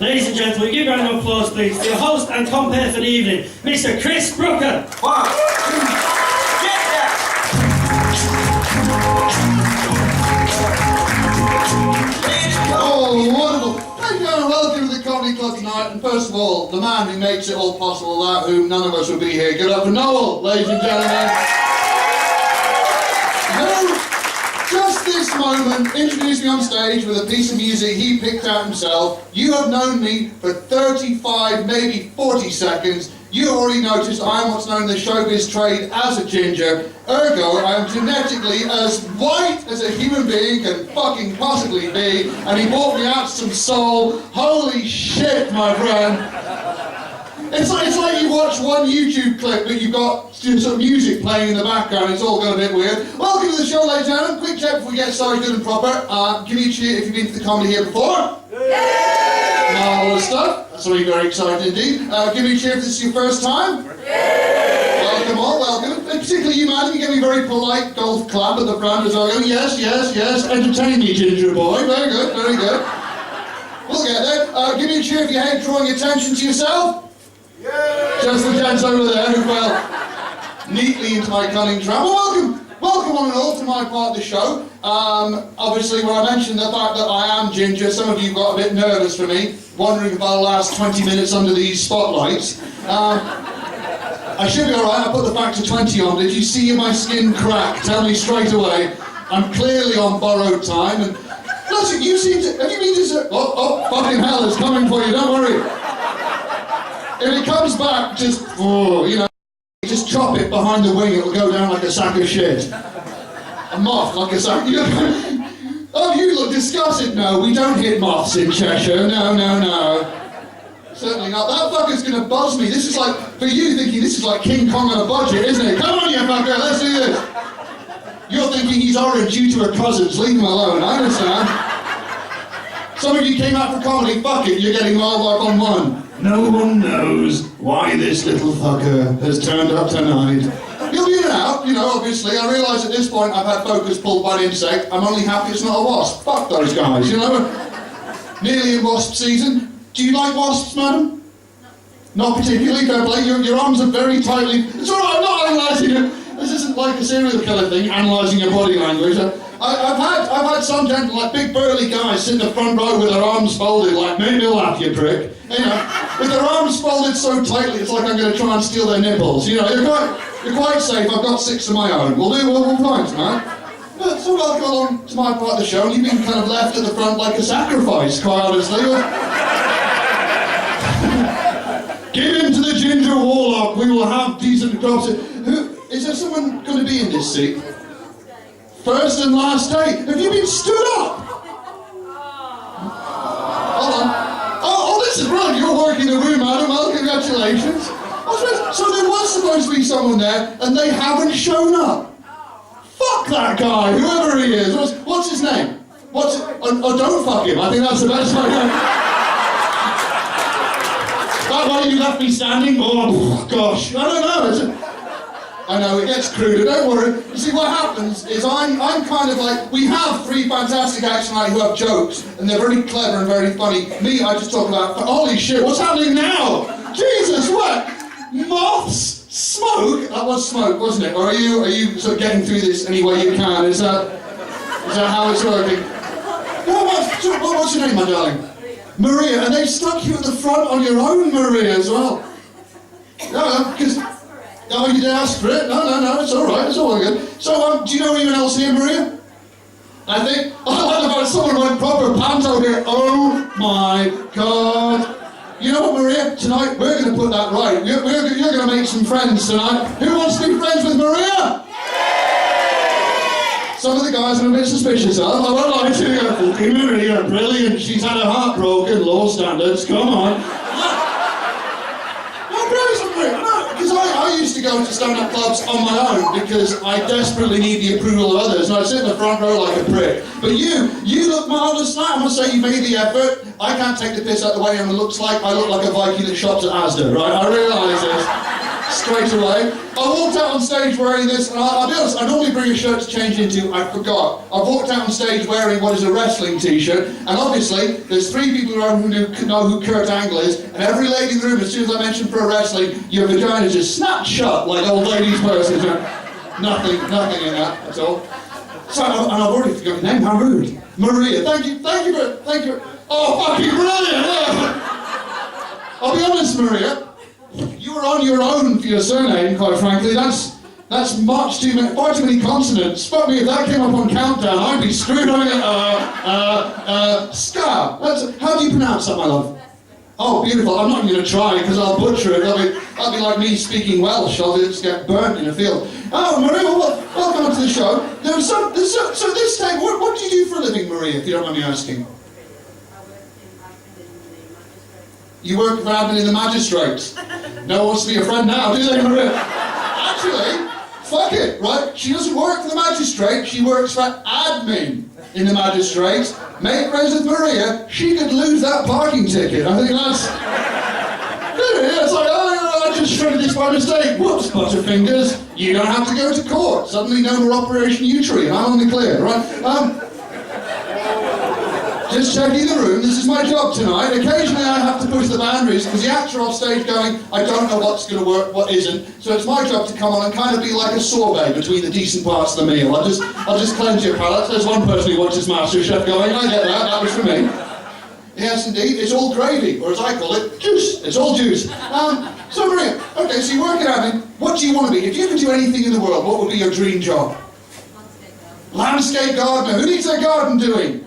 Ladies and gentlemen, give a round of applause, please, to your host and compere for the evening, Mr. Chris Brooker. Wow. Get that. Oh, wonderful. Thank you and welcome to the Comedy Club tonight. And first of all, the man who makes it all possible, without whom none of us would be here. Give it up for Noel, ladies and gentlemen. Just this moment, introduced me on stage with a piece of music he picked out himself. You have known me for 35, maybe 40 seconds. You already noticed I am what's known in the showbiz trade as a ginger. Ergo, I am genetically as white as a human being can fucking possibly be. And he brought me out some soul. Holy shit, my friend. It's like you watch one YouTube clip, but you've got some music playing in the background. It's all got a bit weird. Welcome to the show, ladies and gentlemen. Quick check before we get started good and proper. Give me a cheer if you've been to the comedy here before. Yay! Marvellous stuff. That's really very exciting indeed. Give me a cheer if this is your first time. Yay! Welcome all, welcome. And particularly you, madam, you give me a very polite golf clap at the front as well. Yes, yes, yes. Entertain me, ginger boy. Very good, very good. We'll get there. Give me a cheer if you hate drawing attention to yourself. Just the gents over there who fell neatly into my cunning trap. Well, welcome one and all to my part of the show. Obviously, when I mentioned the fact that I am ginger, some of you got a bit nervous for me, wondering if I'll last 20 minutes under these spotlights. I should be alright, I put the factor 20 on. Did you see my skin crack? Tell me straight away. I'm clearly on borrowed time. And listen, you seem to, have you been to... Oh, fucking hell, it's coming for you, don't worry. If it comes back, just, just chop it behind the wing, it'll go down like a sack of shit. A moth, like a sack, Oh, you look disgusted. No, we don't hit moths in Cheshire, no. Certainly not. That fucker's gonna buzz me. This is like, for you thinking this is like King Kong on a budget, isn't it? Come on, you fucker, let's do this. You're thinking he's orange due to her cousins, leave him alone, I understand. Some of you came out for comedy, fuck it, you're getting wildlife on one. No one knows why this little fucker has turned up tonight. He'll be in and out, obviously. I realise at this point I've had focus pulled by an insect. I'm only happy it's not a wasp. Fuck those guys, Nearly in wasp season. Do you like wasps, madam? Not particularly, fair play. Your arms are very tightly... It's alright, I'm not analysing it. This isn't like a serial killer thing, analysing your body language. I've had some gentlemen, like big burly guys, sit in the front row with their arms folded, like, make me laugh, you prick. With their arms folded so tightly, it's like I'm going to try and steal their nipples. You're quite safe. I've got 6 of my own. We'll fine tonight. But so welcome along to my part of the show, and you've been kind of left at the front like a sacrifice, quite honestly. Give him to the ginger warlock. We will have decent drops. Is there someone going to be in this seat? First and last day. Have you been stood up? Hold on. Oh, this is brilliant. You're working the room, madam. Well, congratulations. So there was supposed to be someone there, and they haven't shown up. Fuck that guy, whoever he is. What's his name? Oh, don't fuck him. I think that's the best way. That way you left me standing? Oh, gosh. I don't know. I know, it gets cruder, don't worry. You see, what happens is I'm kind of like, we have 3 fantastic acts tonight who have jokes, and they're very clever and very funny. Me, I just talk about, holy shit, what's happening now? Jesus, what? Moths? Smoke? That was smoke, wasn't it? Or are you sort of getting through this any way you can? Is that how it's working? What's your name, my darling? Maria, and they've stuck you at the front on your own, Maria, as well. No, because... Oh, you didn't ask for it? No, it's alright, it's all good. So, do you know anyone else here, Maria? I think, I like someone went proper panto here. Oh my God. You know what, Maria? Tonight, we're going to put that right. You're going to make some friends tonight. Who wants to be friends with Maria? Yeah! Some of the guys are a bit suspicious of. I won't lie to you. Fucking Maria, brilliant. She's had her heart broken, low standards, come on. I used to go to stand-up clubs on my own because I desperately need the approval of others, and I'd sit in the front row like a prick. But you look marvellous tonight. I must say you made the effort. I can't take the piss out of the way, and I look like a Viking that shops at Asda, right? I realise this. straight away. I walked out on stage wearing this, and I'll be honest, I normally bring a shirt to change into, I forgot. I walked out on stage wearing what is a wrestling t-shirt, and obviously, there's 3 people around who know who Kurt Angle is, and every lady in the room, as soon as I mention pro wrestling, your vagina just snapped shut like old ladies' purses. Nothing in that at all. So, and I've already forgotten your name, how rude. Maria, thank you. Oh, fucking brilliant! Yeah. I'll be honest, Maria, you were on your own for your surname, quite frankly. That's far too many consonants. Fuck me, if that came up on Countdown, I'd be screwed on it. Scar. How do you pronounce that, my love? Oh, beautiful. I'm not going to try, because I'll butcher it. That'll be like me speaking Welsh. I'll just get burnt in a field. Oh, Maria, welcome to the show. So this time, what do you do for a living, Maria, if you don't mind me asking? You work for admin in the magistrates. No one wants to be your friend now, do they, Maria? Actually, fuck it, right? She doesn't work for the magistrate, she works for admin in the magistrates. Make friends with Maria, she could lose that parking ticket. I think that's... It's like, oh, I just shredded this by mistake. Whoops, butterfingers. You don't have to go to court. Suddenly no more Operation Utri, and I'm on the clear, right? Just checking the room, this is my job tonight. Occasionally I have to push the boundaries because the actor off stage going, I don't know what's going to work, what isn't. So it's my job to come on and kind of be like a sorbet between the decent parts of the meal. I'll just cleanse your palate. There's one person who watches MasterChef going, I get that was for me. Yes, indeed, it's all gravy, or as I call it, juice. It's all juice. So Maria, okay, so you work at admin. What do you want to be? If you could do anything in the world, what would be your dream job? Landscape gardener. Who needs their garden doing?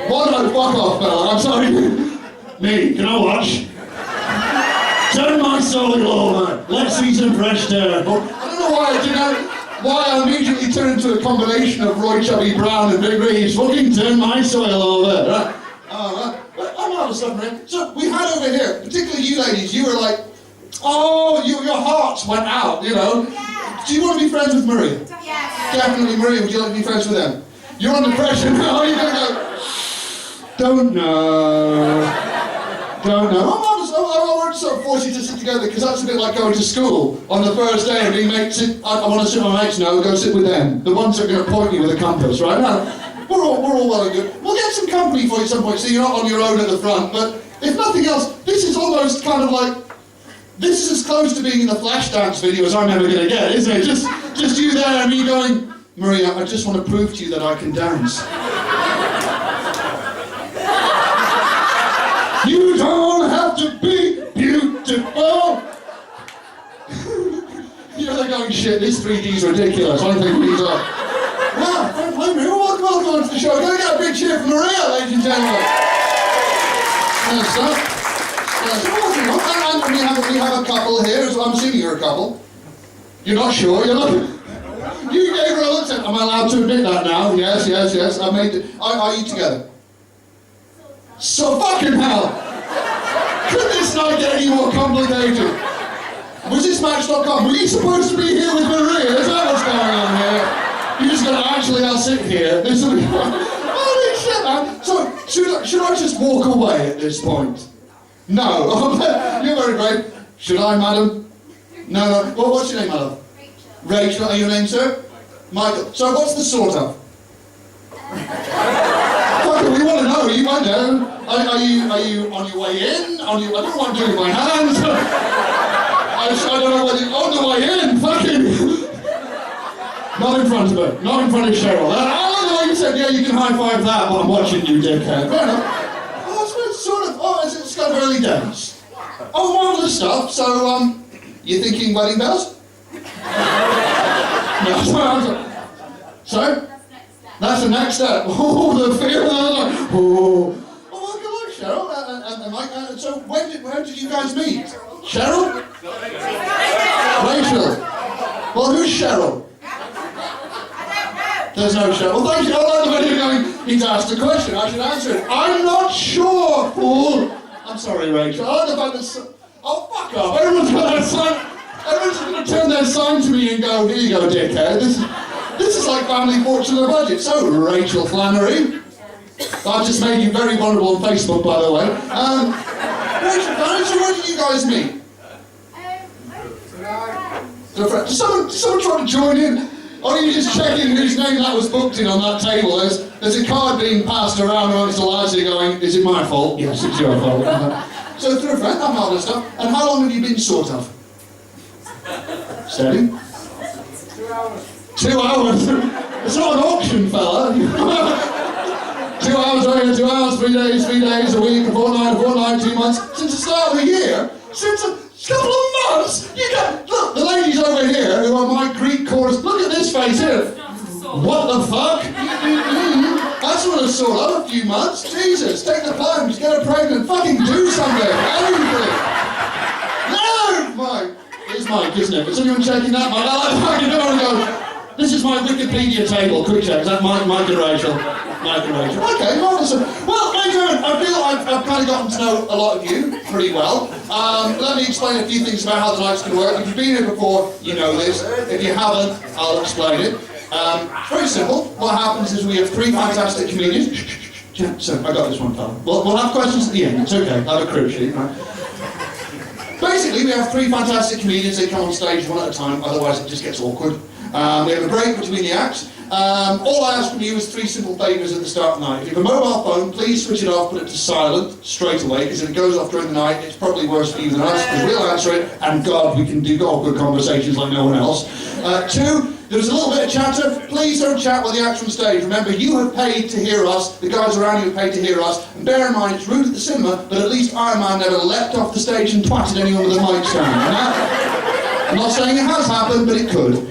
One, no, fuck off, fella, I'm sorry. Me, can I watch? Turn my soul over. Let's see some fresh air. I don't know why I immediately turned into a combination of Roy Chubby Brown and Big Reeves. Fucking turn my soil over. Right? I'm out of submarine. So we had over here, particularly you ladies, you were like, oh, your hearts went out, you know. Yeah. Do you want to be friends with Maria? Yes. Definitely, Maria, would you like to be friends with them? You're under pressure now, you're going to go, don't know. I won't sort of force you to sit together because that's a bit like going to school on the first day and being mates. I want to sit with my mates. No, go sit with them. The ones that are going to point you with a compass, right? No, we're all well and good. We'll get some company for you at some point so you're not on your own at the front. But if nothing else, this is almost kind of like, this is as close to being in the Flashdance video as I'm ever going to get, isn't it? Just you there and me going, Maria, I just want to prove to you that I can dance. You don't have to be beautiful. You know, they're going, shit, this 3D's ridiculous. I think these are. Wow, hi Maria, welcome to the show. Can I get a big cheer for Maria, ladies and gentlemen? Yes, sir. And we have a couple here, so I'm assuming you're a couple. You're not sure, you're not. You gave her a look at, am I allowed to admit that now? Yes. I made it. Are you together? So fucking hell! Could this not get any more complicated? Was this Match.com? Were you supposed to be here with Maria? Is that what's going on here? You just gotta actually, I'll sit here. This will be holy shit, man. So, should I just walk away at this point? No. You're very brave. Should I, madam? No. Well, what's your name, madam? Rachel. Are your name, sir? Michael. So, what's the sort of? We want to know, you might know. Are you on your way in? I don't know what I'm doing with my hands. I don't know whether you're on the way in, fucking. Not in front of her, not in front of Cheryl. I like the way you said, yeah, you can high five that, but I'm watching you, dickhead. Fair enough. Oh, it's sort of, it's kind of early days. Oh, marvellous stuff. So, you thinking wedding bells? No, sorry? That's the next step. Oh, the fear. Oh, well, good luck, Cheryl. And Mike. So, where did you guys meet? Cheryl? Rachel. Well, who's Cheryl? There's no Cheryl. Well, thank you. I like the video going, he's asked a question. I should answer it. I'm not sure, fool. I'm sorry, Rachel. I like the fact that... Oh, fuck off. Everyone's got that sign. Everyone's going to turn their sign to me and go, here you go, dickhead. This is like Family Fortune on a budget. So, Rachel Flannery. I've just made you very vulnerable on Facebook, by the way. Rachel Flannery, so where did you guys meet? Does someone try to join in? Or are you just checking whose name that was booked in on that table? There's a card being passed around amongst the lads here going, is it my fault? Yes, it's your fault. So through a friend, that marvellous stuff. And how long have you been sort of? Steady? 2 hours. 2 hours? It's not an auction, fella. 2 hours over, 2 hours, 3 days, a week, a fortnight, 2 months. Since the start of the year, since a couple of months, look, the ladies over here who are my Greek chorus, look at this face here. What the fuck? That's not a sort of a few months. Jesus, take the plunge, get her pregnant, fucking do something, anything. No, Mike. It's Mike, isn't it? Is anyone checking that, Mike? I don't want to go. This is my Wikipedia table. Quick check. Is that Mike and Rachel? Mike and Rachel. Okay, marvellous. Well, ladies and gentlemen, I feel I've kind of gotten to know a lot of you pretty well. Let me explain a few things about how the night's going to work. If you've been here before, you know this. If you haven't, I'll explain it. It's very simple. What happens is we have 3 fantastic comedians. So, I got this one, fella. We'll have questions at the end. It's okay. I'll have a crib sheet, right? Basically, we have 3 fantastic comedians. They come on stage one at a time, otherwise it just gets awkward. We have a break between the acts. All I ask from you is 3 simple favours at the start of the night. If you have a mobile phone, please switch it off, put it to silent straight away, because if it goes off during the night, it's probably worse for you than us, because we'll answer it, and God, we can do awkward conversations like no one else. 2, there's a little bit of chatter. Please don't chat while the act's on stage. Remember, you have paid to hear us, the guys around you have paid to hear us, and bear in mind, it's rude at the cinema, but at least Iron Man never leapt off the stage and twatted anyone with a mic stand. I'm not saying it has happened, but it could.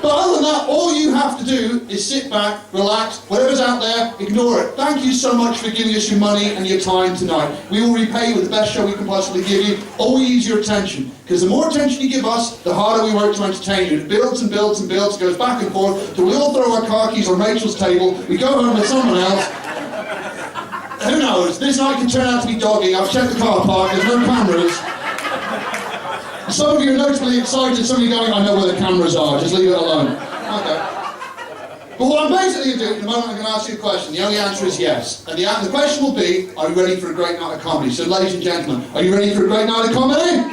But other than that, all you have to do is sit back, relax, whatever's out there, ignore it. Thank you so much for giving us your money and your time tonight. We will repay you with the best show we can possibly give you. All we need is your attention. Because the more attention you give us, the harder we work to entertain you. It builds and builds and builds, goes back and forth, till we all throw our car keys on Rachel's table, we go home with someone else. Who knows? This night can turn out to be doggy. I've checked the car park, there's no cameras. Some of you are notably excited, some of you are going, I know where the cameras are, just leave it alone. Okay. But what I'm basically going to do, in a moment I'm going to ask you a question. The only answer is yes. And the question will be, are you ready for a great night of comedy? So ladies and gentlemen, are you ready for a great night of comedy? Yeah!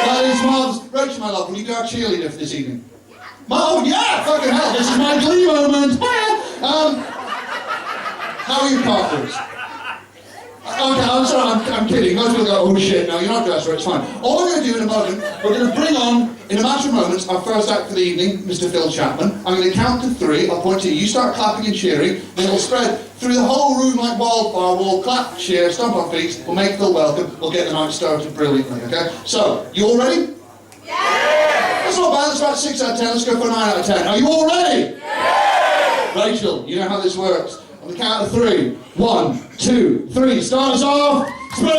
That is marvellous. Rachel, my love, will you go our cheerleader for this evening? Oh yeah, fucking hell, this is my glee moment. How are your partners? Okay, I'm sorry, I'm kidding. Most people go, oh shit, no, you're not dressed right, it's fine. All we're going to do in a moment, we're going to bring on, in a matter of moments, our first act for the evening, Mr. Phil Chapman. I'm going to count to 3, I'll point to you, you start clapping and cheering, then it'll spread through the whole room like wildfire. We'll clap, cheer, stomp our feet, we'll make Phil welcome, we'll get the night started brilliantly, okay? So, you all ready? Yeah! That's not bad, that's about 6 out of 10, let's go for a 9 out of 10. Are you all ready? Yeah! Rachel, you know how this works. On the count of 3. 1, 2, 3. Start us off. Spread